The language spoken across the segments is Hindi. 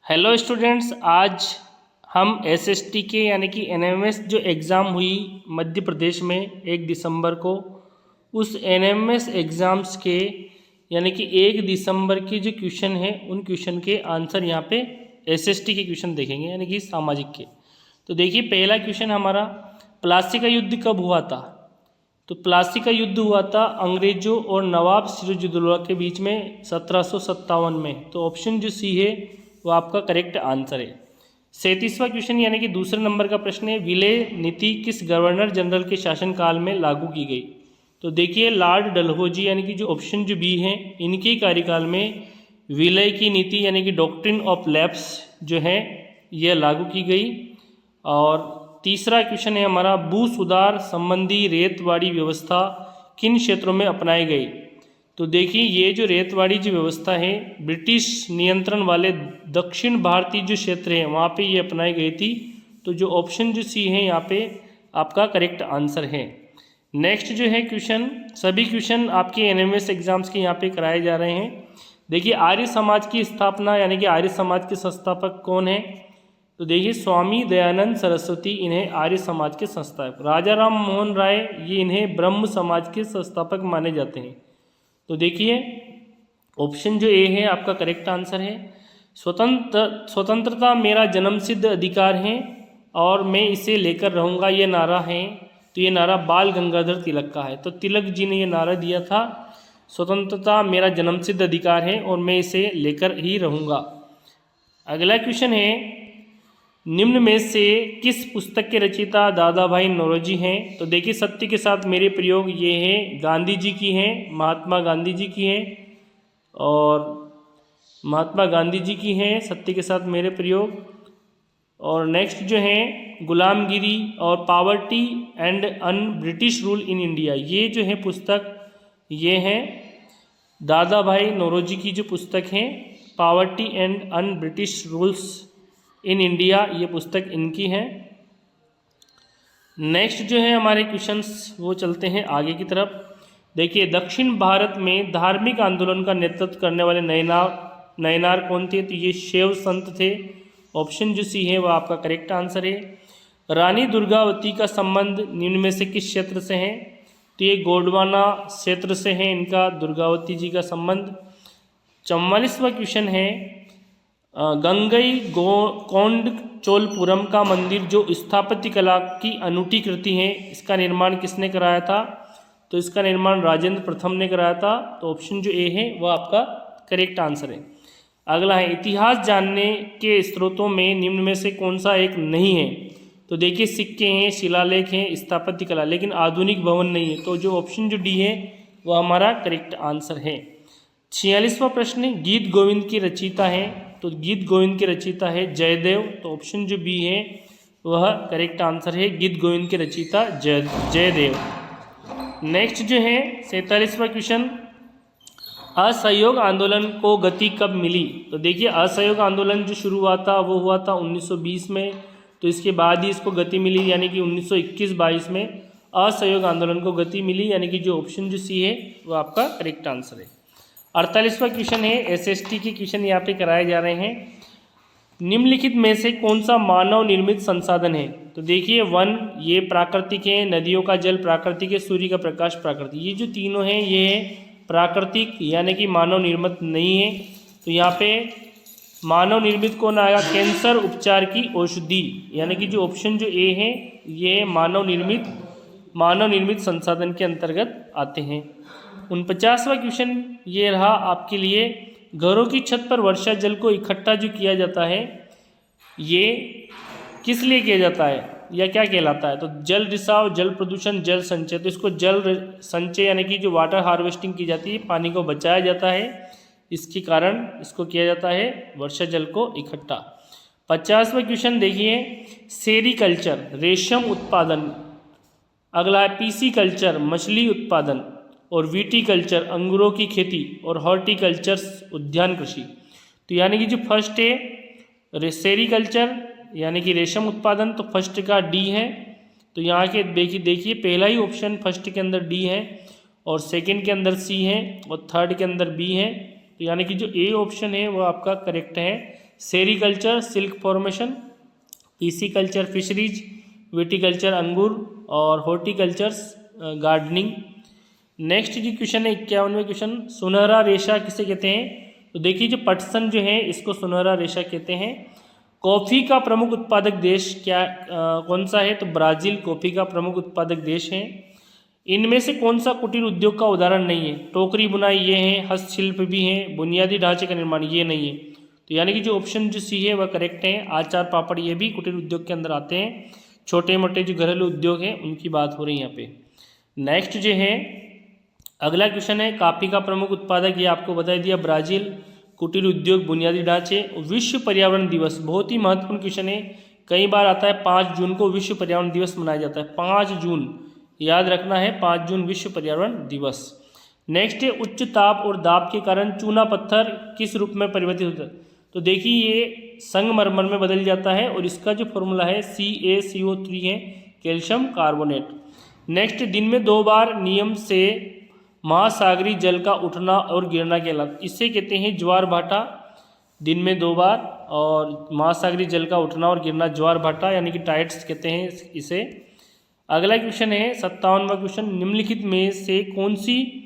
हेलो स्टूडेंट्स, आज हम एसएसटी के यानी कि एनएमएस जो एग्ज़ाम हुई मध्य प्रदेश में 1 दिसंबर को, उस एनएमएस एग्ज़ाम्स के यानी कि 1 दिसंबर की जो क्वेश्चन है उन क्वेश्चन के आंसर यहाँ पे एसएसटी के क्वेश्चन देखेंगे यानी कि सामाजिक के। तो देखिए पहला क्वेश्चन हमारा, प्लासी का युद्ध कब हुआ था? तो प्लासी का युद्ध हुआ था अंग्रेज़ों और नवाब सिराजुद्दौला के बीच में 1757 में। तो ऑप्शन जो सी है वो आपका करेक्ट आंसर है। 37वां क्वेश्चन यानी कि दूसरे नंबर का प्रश्न है, विलय नीति किस गवर्नर जनरल के शासनकाल में लागू की गई? तो देखिए लॉर्ड डलहौजी यानी कि जो ऑप्शन जो बी है इनके कार्यकाल में विलय की नीति यानी कि डॉक्ट्रिन ऑफ लैप्स जो है यह लागू की गई। और तीसरा क्वेश्चन है हमारा, भू सुधार संबंधी रेतवाड़ी व्यवस्था किन क्षेत्रों में अपनाई गई? तो देखिए ये जो रेतवाड़ी जो व्यवस्था है ब्रिटिश नियंत्रण वाले दक्षिण भारतीय जो क्षेत्र है वहाँ पे ये अपनाई गई थी। तो जो ऑप्शन जो सी है यहाँ पे आपका करेक्ट आंसर है। नेक्स्ट जो है क्वेश्चन, सभी क्वेश्चन आपके एनएमएस एग्जाम्स के यहाँ पे कराए जा रहे हैं। देखिए आर्य समाज की स्थापना यानी कि आर्य समाज के संस्थापक कौन है? तो देखिए स्वामी दयानंद सरस्वती इन्हें आर्य समाज के संस्थापक। राजा राम मोहन राय ये इन्हें ब्रह्म समाज के संस्थापक माने जाते हैं। तो देखिए ऑप्शन जो ए है आपका करेक्ट आंसर है। स्वतंत्रता मेरा जन्मसिद्ध अधिकार है और मैं इसे लेकर रहूँगा, ये नारा है। तो ये नारा बाल गंगाधर तिलक का है। तो तिलक जी ने ये नारा दिया था, स्वतंत्रता मेरा जन्मसिद्ध अधिकार है और मैं इसे लेकर ही रहूँगा। अगला क्वेश्चन है, निम्न में से किस पुस्तक के रचयिता दादा भाई नौरोजी हैं? तो देखिए सत्य के साथ मेरे प्रयोग ये है गांधी जी की है, महात्मा गांधी जी की है और महात्मा गांधी जी की है सत्य के साथ मेरे प्रयोग। और नेक्स्ट जो है गुलामगिरी और poverty and un British rule in India, ये जो है पुस्तक ये है दादा भाई नौरोजी की जो पुस्तक है, poverty and un British rules in India, ये पुस्तक इनकी है। नेक्स्ट जो है हमारे क्वेश्चंस वो चलते हैं आगे की तरफ। देखिए दक्षिण भारत में धार्मिक आंदोलन का नेतृत्व करने वाले नयनार कौन थे? तो ये शैव संत थे। ऑप्शन जो सी है वो आपका करेक्ट आंसर है। रानी दुर्गावती का संबंध निम्न में से किस क्षेत्र से है? तो ये गोंडवाना क्षेत्र से है इनका दुर्गावती जी का संबंध। 44वां क्वेश्चन है, गंगई कोंड चोलपुरम का मंदिर जो स्थापत्य कला की अनूठी कृति है, इसका निर्माण किसने कराया था? तो इसका निर्माण राजेंद्र प्रथम ने कराया था। तो ऑप्शन जो ए है वह आपका करेक्ट आंसर है। अगला है, इतिहास जानने के स्रोतों में निम्न में से कौन सा एक नहीं है? तो देखिए सिक्के हैं, शिलालेख हैं, स्थापत्य कला, लेकिन आधुनिक भवन नहीं है। तो जो ऑप्शन जो डी है वह हमारा करेक्ट आंसर है। 46वां प्रश्न, गीत गोविंद की रचयिता है? तो गीत गोविंद के रचयिता है जयदेव। तो ऑप्शन जो बी है वह करेक्ट आंसर है, गीत गोविंद के रचयिता जयदेव। नेक्स्ट जो है 47वां क्वेश्चन, असहयोग आंदोलन को गति कब मिली? तो देखिए असहयोग आंदोलन जो शुरू हुआ था वो हुआ था 1920 में। तो इसके बाद ही इसको गति मिली यानी कि 1921-22 में असहयोग आंदोलन को गति मिली, यानी कि जो ऑप्शन जो सी है वो आपका करेक्ट आंसर है। 48वां क्वेश्चन है, एसएसटी के क्वेश्चन यहाँ पे कराए जा रहे हैं। निम्नलिखित में से कौन सा मानव निर्मित संसाधन है? तो देखिए वन ये प्राकृतिक है, नदियों का जल प्राकृतिक है, सूर्य का प्रकाश प्राकृतिक, ये जो तीनों हैं ये प्राकृतिक यानी कि मानव निर्मित नहीं है। तो यहाँ पे मानव निर्मित कौन आएगा? कैंसर उपचार की औषधि, यानी कि जो ऑप्शन जो ए है ये मानव निर्मित संसाधन के अंतर्गत आते हैं। 49वां क्वेश्चन ये रहा आपके लिए, घरों की छत पर वर्षा जल को इकट्ठा जो किया जाता है ये किस लिए किया जाता है या क्या कहलाता है? तो जल रिसाव, जल प्रदूषण, जल संचय। तो इसको जल संचय यानी कि जो वाटर हार्वेस्टिंग की जाती है, पानी को बचाया जाता है, इसके कारण इसको किया जाता है वर्षा जल को इकट्ठा। 50वां क्वेश्चन देखिए, सेरीकल्चर रेशम उत्पादन, अगला है पीसी-कल्चर मछली उत्पादन और विटीकल्चर अंगूरों की खेती और हॉर्टिकल्चर उद्यान कृषि। तो यानी कि जो फर्स्ट है सेरीकल्चर यानी कि रेशम उत्पादन, तो फर्स्ट का डी है। तो यहाँ के देखिए पहला ही ऑप्शन फर्स्ट के अंदर डी है और सेकंड के अंदर सी है और थर्ड के अंदर बी है। तो यानी कि जो ए ऑप्शन है वो आपका करेक्ट है, sericulture silk formation, pisciculture fisheries, viticulture अंगूर और हॉर्टिकल्चर गार्डनिंग। नेक्स्ट जी क्वेश्चन है 51वें क्वेश्चन, सुनहरा रेशा किसे कहते हैं? तो देखिए जो पटसन जो है इसको सुनहरा रेशा कहते हैं। कॉफ़ी का प्रमुख उत्पादक देश कौन सा है? तो ब्राज़ील कॉफ़ी का प्रमुख उत्पादक देश है। इनमें से कौन सा कुटीर उद्योग का उदाहरण नहीं है? टोकरी बुनाई ये है, हस्तशिल्प भी है, बुनियादी ढांचे का निर्माण ये नहीं है। तो यानी कि जो ऑप्शन जो सी है वह करेक्ट है। आचार पापड़ ये भी कुटीर उद्योग के अंदर आते हैं। छोटे मोटे जो घरेलू उद्योग हैं उनकी बात हो रही है यहाँ पे। नेक्स्ट जो है अगला क्वेश्चन है, कॉफ़ी का प्रमुख उत्पादक ये आपको बता दिया ब्राज़ील, कुटीर उद्योग, बुनियादी ढांचे। विश्व पर्यावरण दिवस बहुत ही महत्वपूर्ण क्वेश्चन है, कई बार आता है 5 जून को विश्व पर्यावरण दिवस मनाया जाता है। 5 जून याद रखना है, 5 जून विश्व पर्यावरण दिवस। नेक्स्ट है उच्च ताप और दाब के कारण चूना पत्थर किस रूप में परिवर्तित होता है? तो देखिए ये संगमरमर में बदल जाता है और इसका जो फॉर्मूला है CaCO3 है, कैल्शियम कार्बोनेट। नेक्स्ट दिन में 2 बार नियम से महासागरीय जल का उठना और गिरना कहलाता, इसे कहते हैं ज्वार भाटा। दिन में 2 बार और महासागरीय जल का उठना और गिरना ज्वार भाटा यानी कि टाइड्स कहते हैं इसे। अगला क्वेश्चन है 57वां क्वेश्चन, निम्नलिखित में से कौन सी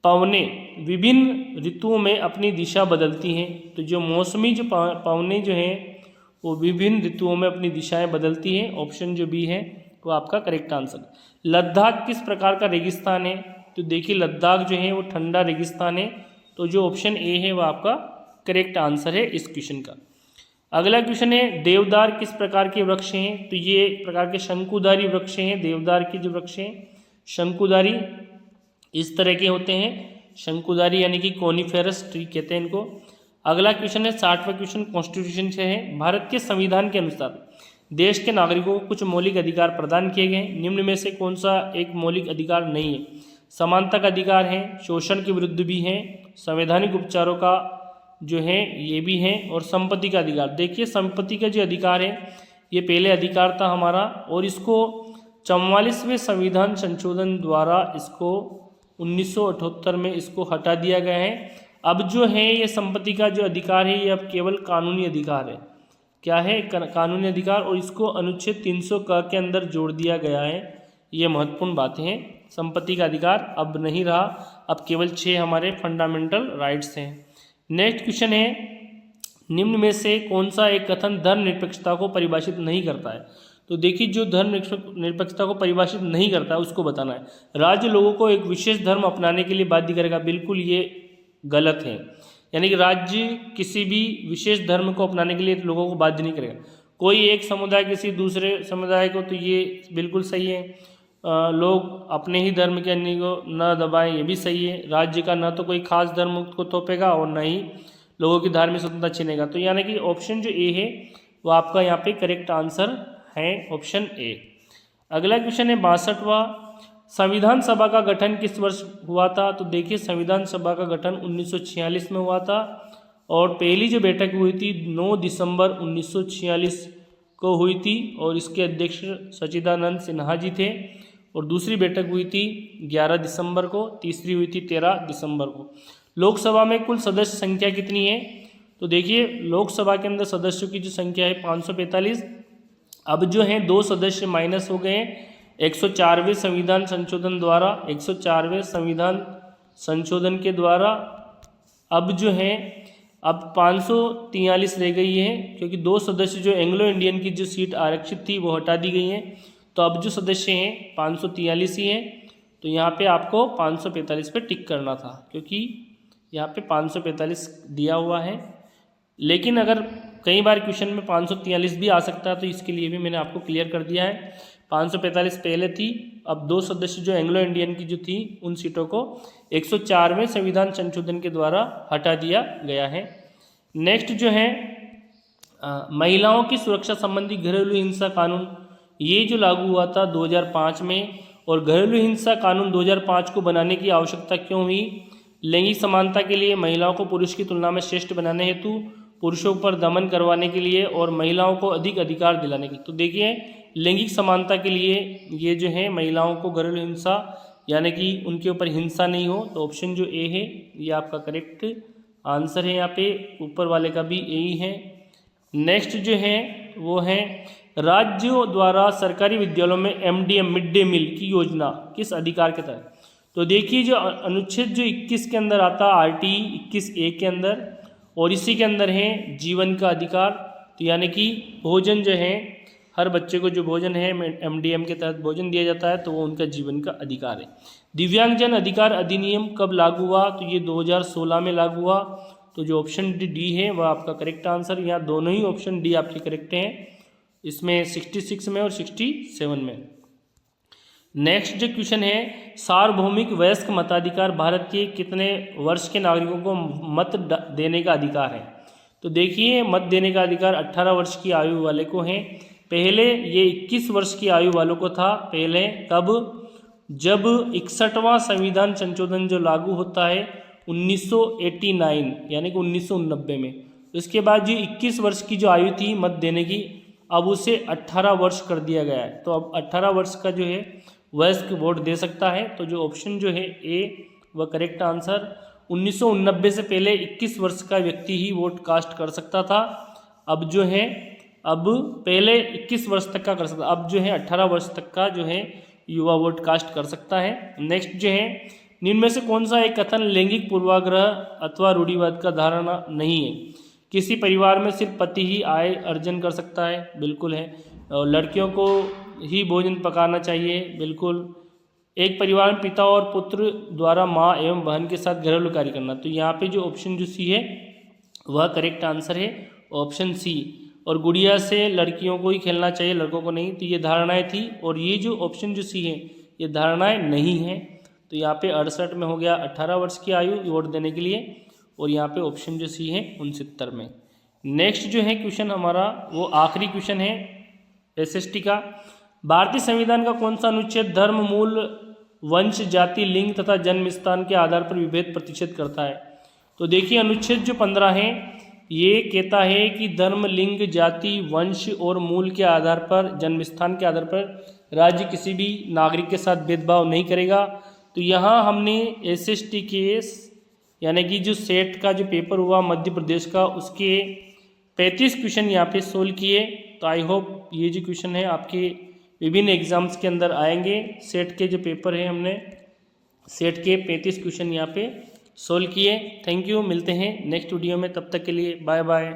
पवनें विभिन्न ऋतुओं में अपनी दिशा बदलती हैं? तो जो मौसमी जो पवनें जो हैं वो विभिन्न ऋतुओं में अपनी दिशाएं बदलती हैं। ऑप्शन जो बी है वो आपका करेक्ट आंसर। लद्दाख किस प्रकार का रेगिस्तान है? तो देखिए लद्दाख जो है वो ठंडा रेगिस्तान है, तो जो ऑप्शन ए है वो आपका करेक्ट आंसर है इस क्वेश्चन का। अगला क्वेश्चन है देवदार किस प्रकार के वृक्ष हैं? तो ये एक प्रकार के शंकुधारी वृक्ष हैं। देवदार के जो वृक्ष हैं शंकुधारी इस तरह के होते हैं, शंकुधारी यानी कि कोनिफेरस ट्री कहते हैं इनको। अगला क्वेश्चन है 60वां क्वेश्चन कॉन्स्टिट्यूशन से है, भारत के संविधान के अनुसार देश के नागरिकों को कुछ मौलिक अधिकार प्रदान किए गए, निम्न में से कौन सा एक मौलिक अधिकार नहीं है? समानता का अधिकार है, शोषण के विरुद्ध भी है, संवैधानिक उपचारों का जो है ये भी है, और संपत्ति का अधिकार। देखिए संपत्ति का जो अधिकार है ये पहले अधिकार था हमारा और इसको 44वें संविधान संशोधन द्वारा इसको 1978 में इसको हटा दिया गया है। अब जो है ये संपत्ति का जो अधिकार है ये अब केवल कानूनी अधिकार है। क्या है? कानूनी अधिकार, और इसको अनुच्छेद 300 क के अंदर जोड़ दिया गया है। ये महत्वपूर्ण बातें हैं। संपत्ति का अधिकार अब नहीं रहा, अब केवल 6 हमारे फंडामेंटल राइट्स हैं। नेक्स्ट क्वेश्चन है निम्न में से कौन सा एक कथन धर्मनिरपेक्षता को परिभाषित नहीं करता है? तो देखिए जो धर्मनिरपेक्षता को परिभाषित नहीं करता है उसको बताना है। राज्य लोगों को एक विशेष धर्म अपनाने के लिए बाध्य करेगा, बिल्कुल ये गलत है। यानी कि राज्य किसी भी विशेष धर्म को अपनाने के लिए लोगों को बाध्य नहीं करेगा। कोई एक समुदाय किसी दूसरे समुदाय को, तो ये बिल्कुल सही है। लोग अपने ही धर्म के अन्य को न दबाएं, ये भी सही है। राज्य का न तो कोई खास धर्म को थोपेगा और न ही लोगों की धार्मिक स्वतंत्रता छीनेगा। तो यानी कि ऑप्शन जो ए है वो आपका यहाँ पे करेक्ट आंसर है, ऑप्शन ए। अगला क्वेश्चन है 62वां, संविधान सभा का गठन किस वर्ष हुआ था? तो देखिए संविधान सभा का गठन 1946 में हुआ था और पहली जो बैठक हुई थी 9 दिसंबर 1946 को हुई थी और इसके अध्यक्ष सच्चिदानंद सिन्हा जी थे। और दूसरी बैठक हुई थी 11 दिसंबर को, तीसरी हुई थी 13 दिसंबर को। लोकसभा में कुल सदस्य संख्या कितनी है? तो देखिए लोकसभा के अंदर सदस्यों की जो संख्या है 545। अब जो है 2 सदस्य माइनस हो गए 104वें संविधान संशोधन द्वारा, 104वें संविधान संशोधन के द्वारा अब जो है अब 543 रह गई है, क्योंकि 2 सदस्य जो एंग्लो इंडियन की जो सीट आरक्षित थी वो हटा दी गई हैं। तो अब जो सदस्य हैं 543 ही हैं। तो यहाँ पे आपको 545 पे टिक करना था, क्योंकि यहाँ पे 545 दिया हुआ है। लेकिन अगर कई बार क्वेश्चन में 543 भी आ सकता है, तो इसके लिए भी मैंने आपको क्लियर कर दिया है। 545 पहले थी, अब 2 सदस्य जो एंग्लो इंडियन की जो थी उन सीटों को 104वें संविधान संशोधन के द्वारा हटा दिया गया है। नेक्स्ट जो है महिलाओं की सुरक्षा संबंधी घरेलू हिंसा कानून, ये जो लागू हुआ था 2005 में, और घरेलू हिंसा कानून 2005 को बनाने की आवश्यकता क्यों हुई? लैंगिक समानता के लिए, महिलाओं को पुरुष की तुलना में श्रेष्ठ बनाने हेतु, पुरुषों पर दमन करवाने के लिए और महिलाओं को अधिक अधिकार दिलाने के लिए। तो देखिए लैंगिक समानता के लिए ये जो है महिलाओं को घरेलू हिंसा यानी कि उनके ऊपर हिंसा नहीं हो, तो ऑप्शन जो ए है ये आपका करेक्ट आंसर है। यहाँ पे ऊपर वाले का भी ए ही है। नेक्स्ट जो है वो है राज्यों द्वारा सरकारी विद्यालयों में MDM मिड डे मील की योजना किस अधिकार के तहत। तो देखिए जो अनुच्छेद जो 21 के अंदर आता है RT 21A के अंदर, और इसी के अंदर है जीवन का अधिकार। तो यानी कि भोजन जो है हर बच्चे को जो भोजन है MDM के तहत भोजन दिया जाता है, तो वो उनका जीवन का अधिकार है। दिव्यांगजन अधिकार अधिनियम कब लागू हुआ, तो ये 2016 में लागू हुआ। तो जो ऑप्शन डी है वह आपका करेक्ट आंसर, यहाँ दोनों ही ऑप्शन डी आपके करेक्ट हैं, इसमें 66 में और 67 में। नेक्स्ट जो क्वेश्चन है, सार्वभौमिक वयस्क मताधिकार भारत के कितने वर्ष के नागरिकों को मत देने का अधिकार है। तो देखिए मत देने का अधिकार 18 वर्ष की आयु वाले को है। पहले ये 21 वर्ष की आयु वालों को था पहले, कब, जब 61वां संविधान संशोधन जो लागू होता है 1989 यानी कि 1990 में। इसके बाद जो 21 वर्ष की जो आयु थी मत देने की, अब उसे 18 वर्ष कर दिया गया है। तो अब 18 वर्ष का जो है वयस्क वोट दे सकता है। तो जो ऑप्शन जो है ए वह करेक्ट आंसर। 1990 से पहले 21 वर्ष का व्यक्ति ही वोट कास्ट कर सकता था। अब जो है अब पहले 21 वर्ष तक का कर सकता, अब जो है 18 वर्ष तक का जो है युवा वोट कास्ट कर सकता है। नेक्स्ट जो है, निम्न में से कौन सा एक कथन लैंगिक पूर्वाग्रह अथवा रूढ़िवाद का धारणा नहीं है। किसी परिवार में सिर्फ पति ही आय अर्जन कर सकता है, बिल्कुल है। और लड़कियों को ही भोजन पकाना चाहिए, बिल्कुल। एक परिवार में पिता और पुत्र द्वारा माँ एवं बहन के साथ घरेलू कार्य करना, तो यहाँ पे जो ऑप्शन जो सी है वह करेक्ट आंसर है, ऑप्शन सी। और गुड़िया से लड़कियों को ही खेलना चाहिए, लड़कों को नहीं, तो ये धारणाएं थी। और ये जो ऑप्शन जो सी है ये धारणाएं नहीं है। तो यहाँ पे 68 में हो गया 18 वर्ष की आयु वोट देने के लिए, और यहाँ पे ऑप्शन जो सी है 69 में। नेक्स्ट जो है क्वेश्चन हमारा वो आखिरी क्वेश्चन है SST का। भारतीय संविधान का कौन सा अनुच्छेद धर्म, मूल, वंश, जाति, लिंग तथा जन्म स्थान के आधार पर विभेद प्रतिषेध करता है। तो देखिए अनुच्छेद जो 15 है ये कहता है कि धर्म, लिंग, जाति, वंश और मूल के आधार पर, जन्म स्थान के आधार पर राज्य किसी भी नागरिक के साथ भेदभाव नहीं करेगा। तो यहाँ हमने SST केस यानी कि जो सेट का जो पेपर हुआ मध्य प्रदेश का, उसके 35 क्वेश्चन यहाँ पे सोल्व किए। तो आई होप ये जो क्वेश्चन है आपके विभिन्न एग्जाम्स के अंदर आएंगे। सेट के जो पेपर है हमने सेट के 35 क्वेश्चन यहाँ पे सोल्व किए। थैंक यू, मिलते हैं नेक्स्ट वीडियो में, तब तक के लिए बाय बाय।